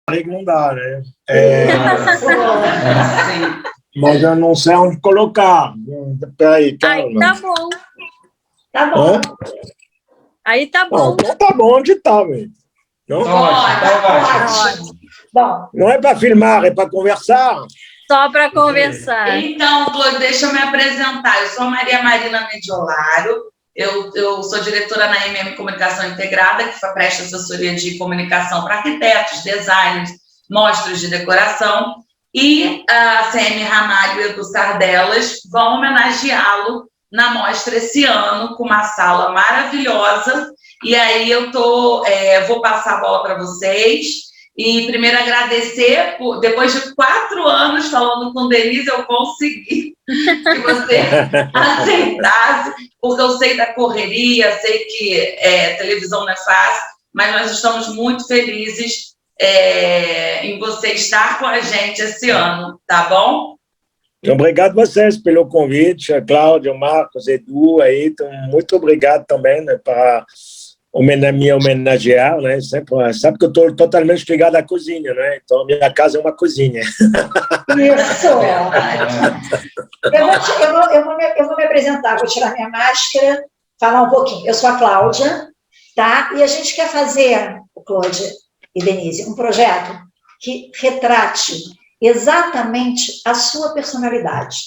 barriga não dá, né? Mas eu não sei onde colocar. Peraí, calma. Aí tá bom. Tá bom. Aí tá bom. Não, tá bom onde tá, velho. Não? Ótimo. Bom. Não é para filmar, é para conversar. Só para conversar. Então, Cláudia, deixa eu me apresentar. Eu sou a Maria Marina Mediolaro. Eu sou diretora na MM Comunicação Integrada, que presta assessoria de comunicação para arquitetos, designers, mostras de decoração. E a CM Ramalho e Edu Sardelas vão homenageá-lo na mostra esse ano, com uma sala maravilhosa. E aí eu vou passar a bola para vocês. E primeiro agradecer, depois de 4 anos falando com Denise, eu consegui que você aceitasse, porque eu sei da correria, sei que televisão não é fácil, mas nós estamos muito felizes em você estar com a gente esse ano, tá bom? Obrigado a vocês pelo convite, Cláudia, Marcos, Edu, aí, então, muito obrigado também, né, para me homenagear, né? Sempre, sabe que eu estou totalmente ligado à cozinha, né? Então, minha casa é uma cozinha. Isso! Eu vou me apresentar, vou tirar minha máscara, falar um pouquinho. Eu sou a Cláudia, tá? E a gente quer fazer, Cláudia e Denise, um projeto que retrate exatamente a sua personalidade,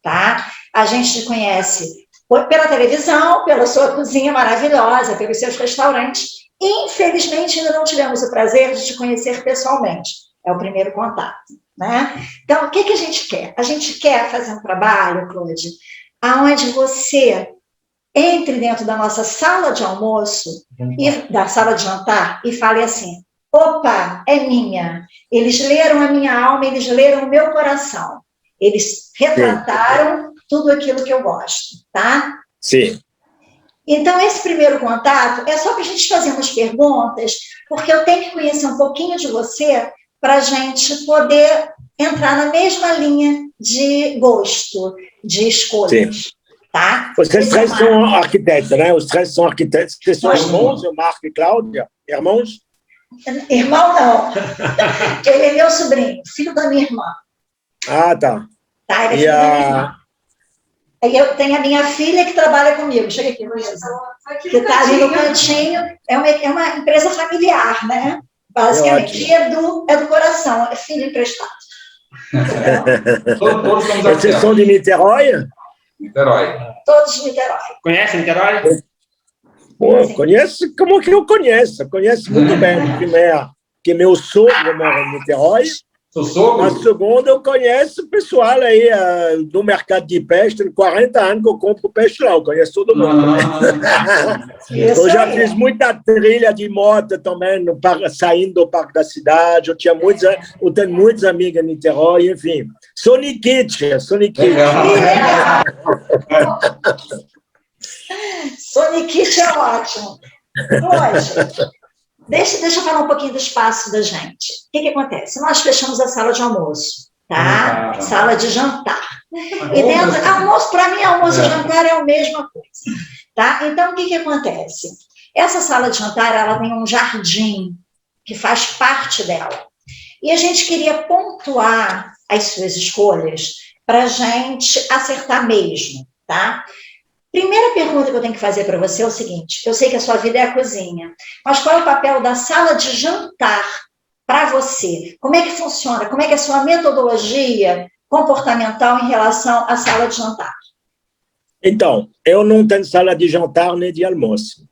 tá? A gente te conhece pela televisão, pela sua cozinha maravilhosa, pelos seus restaurantes. Infelizmente, ainda não tivemos o prazer de te conhecer pessoalmente. É o primeiro contato, né? Então, o que a gente quer? A gente quer fazer um trabalho, Claude, onde você entre dentro da nossa sala de almoço, e da sala de jantar, e fale assim, opa, é minha. Eles leram a minha alma, eles leram o meu coração. Eles retrataram tudo aquilo que eu gosto, tá? Sim. Então, esse primeiro contato é só para a gente fazer umas perguntas, porque eu tenho que conhecer um pouquinho de você para a gente poder entrar na mesma linha de gosto, de escolhas. Sim. Tá? Vocês três são arquitetos, né? Os três são arquitetos. Vocês são irmãos, o Marco e Cláudia? Irmãos? Irmão, não. Ele é meu sobrinho, filho da minha irmã. Ah, tá. Tá, ele é filho da minha irmã. Aí eu tenho a minha filha que trabalha comigo. Chega aqui, Luísa. Que está ali no cantinho. É uma empresa familiar, né? Basicamente. E é do coração, é filho emprestado. Vocês são de Niterói? Niterói. Todos de Niterói. Conhece Niterói? Pô, conheço, como que eu conheço? Conheço muito bem. Primeiro, que meu sogro mora em Niterói. Seu sogro? A segunda, eu conheço o pessoal aí do mercado de peixe. Tem 40 anos que eu compro peixe lá. Eu conheço todo mundo. Eu já fiz muita trilha de moto também, saindo do Parque da Cidade. Eu tenho muitos amigos em Niterói, enfim. Sou Nikit, sou Nikit. Sonicite é ótimo. Hoje, deixa eu falar um pouquinho do espaço da gente. O que acontece? Nós fechamos a sala de almoço, tá? Sala de jantar. E dentro, almoço, para mim, almoço e jantar é a mesma coisa, tá? Então, o que acontece? Essa sala de jantar, ela tem um jardim que faz parte dela. E a gente queria pontuar as suas escolhas para a gente acertar mesmo, tá? Primeira pergunta que eu tenho que fazer para você é o seguinte, eu sei que a sua vida é a cozinha, mas qual é o papel da sala de jantar para você? Como é que funciona? Como é que é a sua metodologia comportamental em relação à sala de jantar? Então, eu não tenho sala de jantar nem de almoço.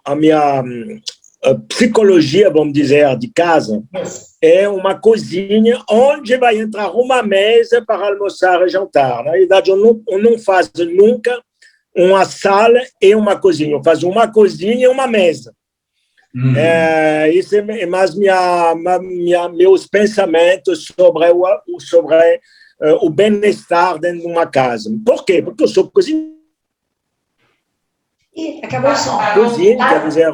A minha psicologia, vamos dizer, de casa, é uma cozinha onde vai entrar uma mesa para almoçar e jantar. Na verdade, eu não faço nunca uma sala e uma cozinha. Eu faço uma cozinha e uma mesa. Isso é mais meus pensamentos sobre o bem-estar dentro de uma casa. Por quê? Porque eu sou cozinheiro. Acabou o som. Cozinha, quer dizer...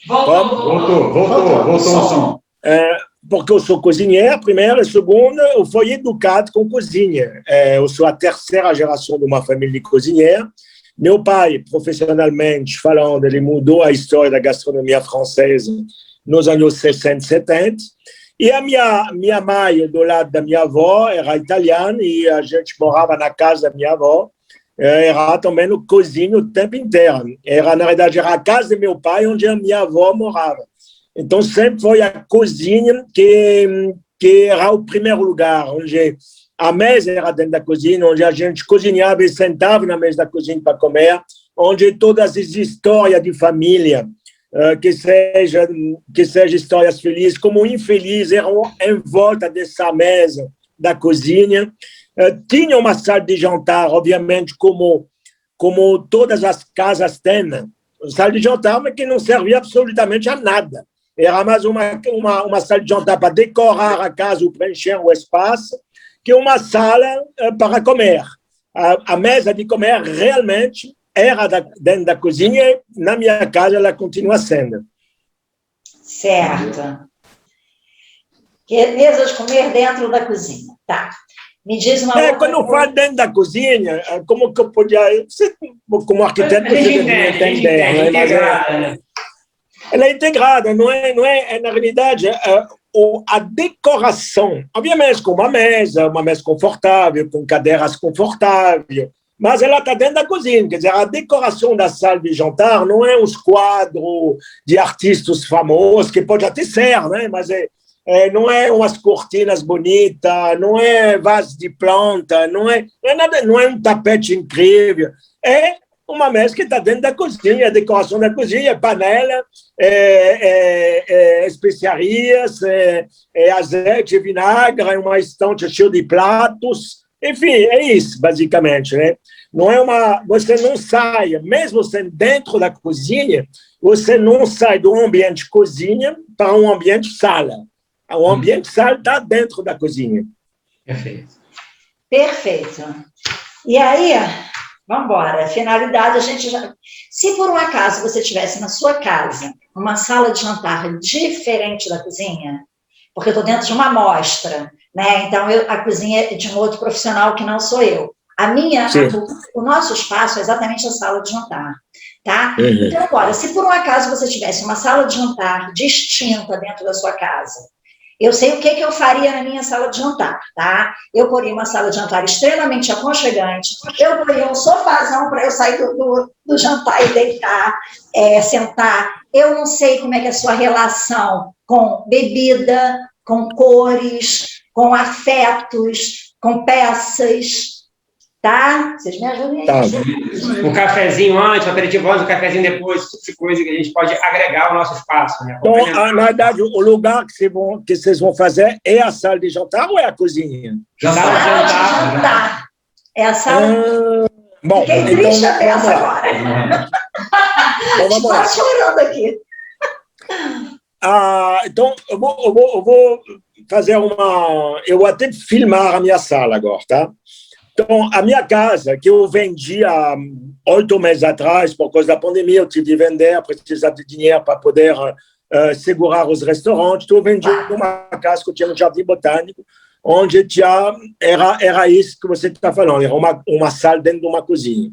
Voltou o som. Porque eu sou cozinheiro, primeiro, e segundo, eu fui educado com cozinha. Eu sou a terceira geração de uma família de cozinheiro, Meu pai, profissionalmente falando, ele mudou a história da gastronomia francesa nos anos 60, 70. E a minha mãe, do lado da minha avó, era italiana e a gente morava na casa da minha avó. Era também no cozinha o tempo inteiro. Na verdade, era a casa de meu pai onde a minha avó morava. Então, sempre foi a cozinha que era o primeiro lugar, onde a mesa era dentro da cozinha, onde a gente cozinhava e sentava na mesa da cozinha para comer, onde todas as histórias de família, que seja histórias felizes como infelizes, eram em volta dessa mesa da cozinha. Tinha uma sala de jantar, obviamente, como todas as casas têm, uma sala de jantar, mas que não servia absolutamente a nada. Era mais uma sala de jantar para decorar a casa ou preencher o espaço, que uma sala para comer. A mesa de comer realmente era dentro da cozinha e na minha casa ela continua sendo. Certo. Mesa de comer dentro da cozinha. Tá. Me diz uma outra quando eu falo dentro da cozinha, como que eu podia... Você, como arquiteto, você deveria entender. Integrada. Ela é integrada, não é na realidade, a decoração, obviamente com uma mesa confortável, com cadeiras confortáveis, mas ela está dentro da cozinha, quer dizer, a decoração da sala de jantar não é os quadros de artistas famosos, que pode até ser, né? Mas não é umas cortinas bonitas, não é vaso de planta, não é nada, não é um tapete incrível, é uma mesa que está dentro da cozinha, a decoração da cozinha, panela, especiarias, azeite, vinagre, uma estante cheia de pratos, enfim, é isso, basicamente, né? Não é você não sai, mesmo sendo dentro da cozinha, você não sai do ambiente cozinha para um ambiente sala. O ambiente sala está dentro da cozinha. Perfeito. Perfeito. E aí... Vamos embora. Finalidade, a gente já... Se por um acaso você tivesse na sua casa uma sala de jantar diferente da cozinha, porque eu estou dentro de uma amostra, né? Então a cozinha é de um outro profissional que não sou eu. O nosso espaço é exatamente a sala de jantar, tá? Uhum. Então agora, se por um acaso você tivesse uma sala de jantar distinta dentro da sua casa, eu sei o que eu faria na minha sala de jantar, tá? Eu poria uma sala de jantar extremamente aconchegante, eu poria um sofazão para eu sair do jantar e deitar, sentar. Eu não sei como é que é a sua relação com bebida, com cores, com afetos, com peças, tá? Vocês me ajudem aí. Tá. Um cafezinho antes, um aperitivo antes, um cafezinho depois, esse tipo de coisa que a gente pode agregar ao nosso espaço. Né? Então, na verdade, o lugar que vocês vão fazer é a sala de jantar ou é a cozinha? Sala de jantar. É a sala... Bom, Fiquei triste a peça agora. Então, vamos lá. Estou chorando aqui. Então, eu vou fazer uma... Eu vou até filmar a minha sala agora, tá? Então, a minha casa, que eu vendi há 8 meses atrás, por causa da pandemia, eu tive de vender, precisava de dinheiro para poder segurar os restaurantes. Então, eu vendi uma casa que eu tinha no Jardim Botânico, onde era isso que você está falando, era uma sala dentro de uma cozinha.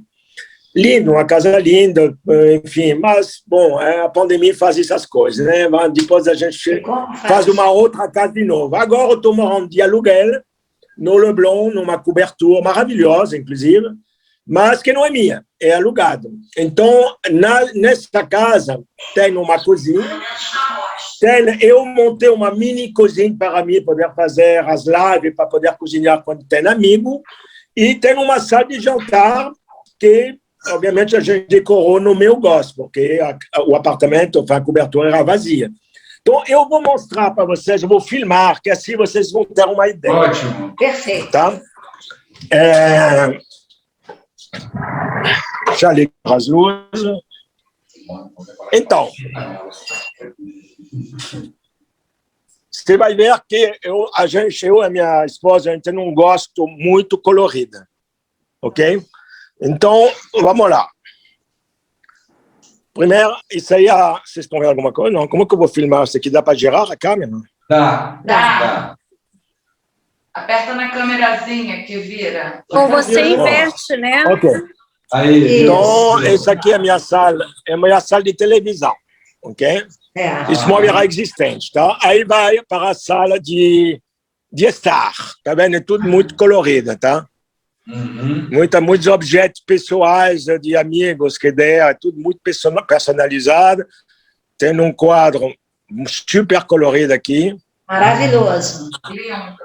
Lindo, uma casa linda, enfim, mas, bom, a pandemia faz essas coisas, né? Mas depois a gente faz uma outra casa de novo. Agora eu estou morando de aluguel, no Leblon, numa cobertura maravilhosa, inclusive, mas que não é minha, é alugado. Então, nessa casa, tem uma cozinha, eu montei uma mini cozinha para mim poder fazer as lives, para poder cozinhar quando tem amigo, e tem uma sala de jantar que, obviamente, a gente decorou no meu gosto, porque o apartamento, a cobertura era vazia. Então, eu vou mostrar para vocês, eu vou filmar, que assim vocês vão ter uma ideia. Ótimo. Perfeito. Tá? Já ligo as luzes. Então, você vai ver que eu e minha esposa, a gente não gosta muito colorida. Ok? Então, vamos lá. Primeiro, isso aí, vocês estão vendo alguma coisa? Não, como que eu vou filmar isso aqui? Dá para girar a câmera? Dá. Aperta na câmerazinha que vira. Ou você inverte, né? Ok. Aí, Então, essa aqui é a minha sala de televisão, ok? Isso móvel era existente, tá? Aí vai para a sala de estar, tá vendo? É tudo muito colorido, tá? Muitos objetos pessoais de amigos que der, é tudo muito personalizado. Tem um quadro super colorido aqui. Maravilhoso.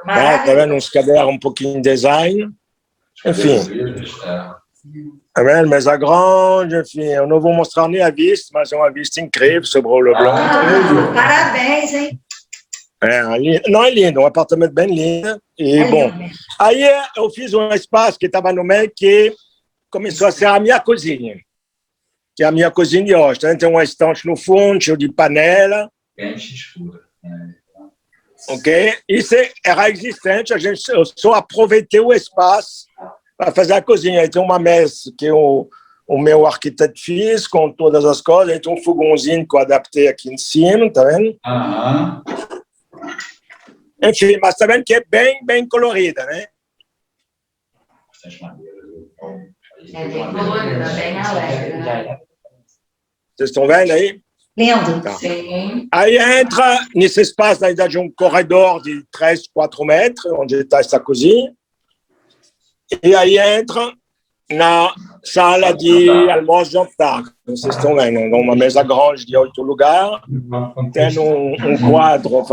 Tá vendo? Uns cadernos um pouquinho de design. Enfim. Tá vendo? Mesa grande, enfim. Eu não vou mostrar nem a vista, mas é uma vista incrível sobre o Leblon. Parabéns, hein? Não, é lindo, um apartamento bem lindo. E, bom, aí eu fiz um espaço que estava no meio que começou a ser a minha cozinha, que é a minha cozinha de hoje. Tá? Tem uma estante no fundo, cheio de panela. Quente escura. Ok? Isso era existente, eu só aproveitei o espaço para fazer a cozinha. Aí tem uma mesa que o meu arquiteto fez, com todas as coisas. Aí tem um fogãozinho que eu adaptei aqui em cima, tá vendo? Enfim, mas tá vendo que é bem colorida, né? Bastante maneira. É bem colorida, bem alegre, né? Vocês estão vendo aí? Lindo. Tá. Sim. Aí entra nesse espaço, na verdade, um corredor de 3, 4 metros, onde está essa cozinha. E aí entra na sala de almoço-jantar. Vocês estão vendo, uma mesa grande de 8 lugares. Tem um quadro,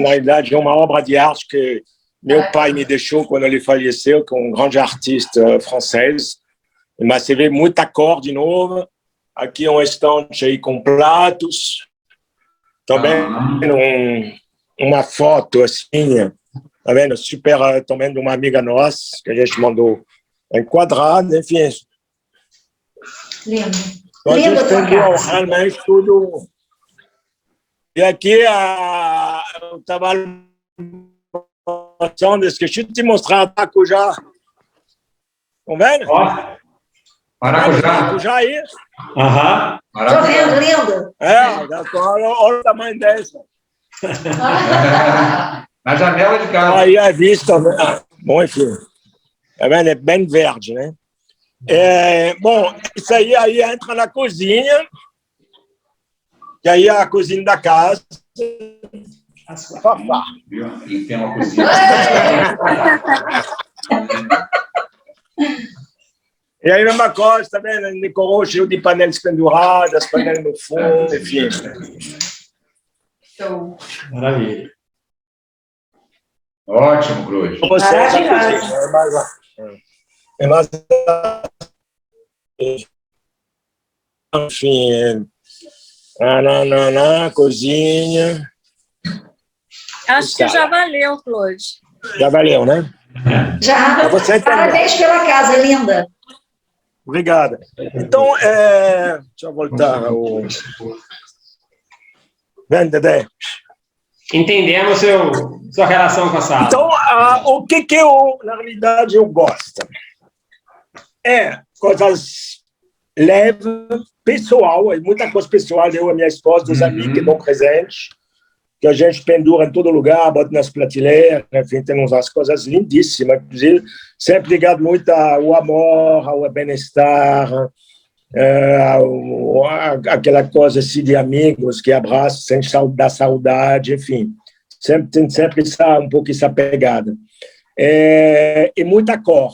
na verdade, uma obra de arte que meu pai me deixou quando ele faleceu, que é um grande artista francês. Mas você vê muita cor de novo. Aqui um estante aí com pratos. Também uma foto assim, tá vendo? Super, também de uma amiga nossa, que a gente mandou enquadrado, enfim. Lindo. Então, a gente tua tem casa. realmente tudo. E aqui eu estava esqueci de te mostrar a Maracujá. Estão vendo? Maracujá. Maracujá aí? Tô vendo, lindo. Olha o tamanho dessa. Na janela de casa. Aí a vista, né? Bom, enfim. Tá vendo? É bem verde, né? Bom, isso aí entra na cozinha. E aí a cozinha da casa. Papá. E tem uma cozinha. E aí, mesma coisa, tá vendo? Decorou cheio de panelas penduradas, panelas no fundo, enfim. Show. Maravilha. Ótimo, Cruz. Enfim, cozinha. Acho que já valeu, Claude. Já valeu, né? Já. Parabéns pela casa, linda. Obrigado. Então, deixa eu voltar ao... Vem, Dedé. Entendemos sua relação com a sala. Então, o que na realidade, eu gosto? Coisas leves, pessoal, muita coisa pessoal, eu e minha esposa, dos amigos que dão presente, que a gente pendura em todo lugar, bota nas prateleiras, enfim, tem umas coisas lindíssimas, inclusive, sempre ligado muito ao amor, ao bem-estar, aquela coisa assim de amigos que abraçam sem saudade, enfim, tem sempre um pouco essa pegada. E muita cor,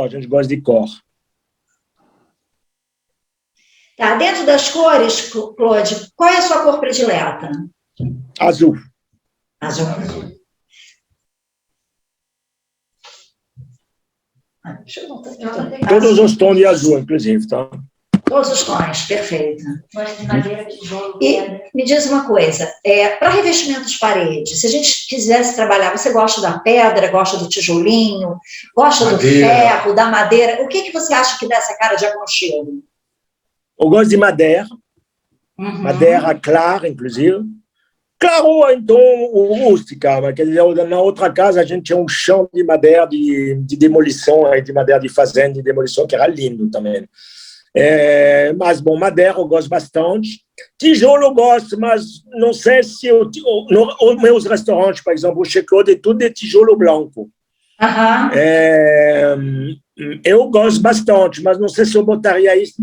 a gente gosta de cor. Tá, dentro das cores, Claude, qual é a sua cor predileta? Azul. Azul. Todos os tons de azul, inclusive, tá? Todos os tons, perfeito. E me diz uma coisa, para revestimento de parede, se a gente quisesse trabalhar, você gosta da pedra, gosta do tijolinho, gosta do ferro, da madeira, o que você acha que dá essa cara de aconchego? Eu gosto de madeira, madeira clara, inclusive. Claro, então, rústica, mas quer dizer, na outra casa a gente tinha um chão de madeira de demolição, de madeira de fazenda de demolição, que era lindo também. Mas, bom, madeira eu gosto bastante. Tijolo eu gosto, mas não sei se os meus restaurantes, por exemplo, o Chez Claude, é tudo de tijolo branco. Aham. Eu gosto bastante, mas não sei se eu botaria isso